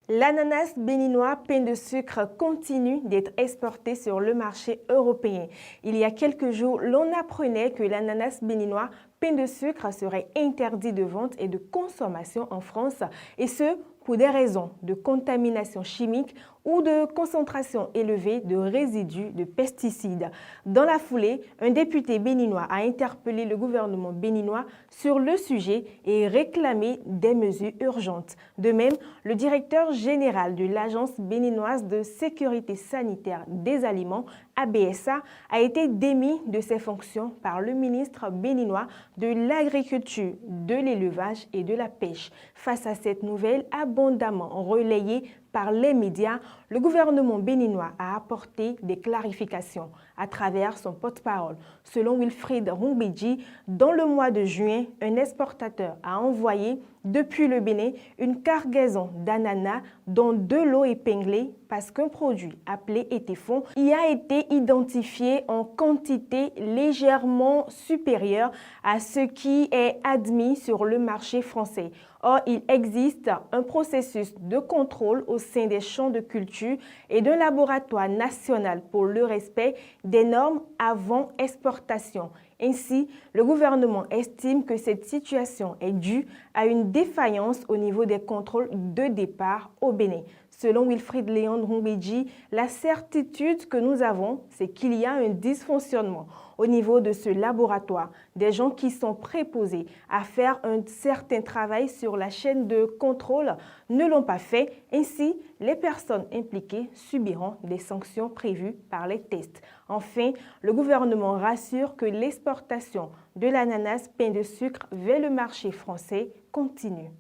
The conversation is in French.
L'ananas béninois pain de sucre continue d'être exporté sur le marché européen. Il y a quelques jours, l'on apprenait que l'ananas béninois pain de sucre serait interdit de vente et de consommation en France, et ce, pour des raisons de contamination chimique ou de concentration élevée de résidus de pesticides. Dans la foulée, un député béninois a interpellé le gouvernement béninois sur le sujet et réclamé des mesures urgentes. De même, le directeur général de l'Agence béninoise de sécurité sanitaire des aliments, ABSA, a été démis de ses fonctions par le ministre béninois de l'Agriculture, de l'Élevage et de la Pêche. Face à cette nouvelle abondamment relayée par les médias, le gouvernement béninois a apporté des clarifications à travers son porte-parole. Selon Wilfried Rumbidji, dans le mois de juin, un exportateur a envoyé depuis le Bénin une cargaison d'ananas dont de l'eau épinglée parce qu'un produit appelé étéfon y a été identifié en quantité légèrement supérieure à ce qui est admis sur le marché français. Or, il existe un processus de contrôle au sein des champs de culture et d'un laboratoire national pour le respect des normes avant exportation. Ainsi, le gouvernement estime que cette situation est due à une défaillance au niveau des contrôles de départ au Bénin. Selon Wilfried Léon Rumbidji, la certitude que nous avons, c'est qu'il y a un dysfonctionnement au niveau de ce laboratoire. Des gens qui sont préposés à faire un certain travail sur la chaîne de contrôle ne l'ont pas fait. Ainsi, les personnes impliquées subiront des sanctions prévues par les tests. Enfin, le gouvernement rassure que l'exportation de l'ananas pain de sucre vers le marché français continue.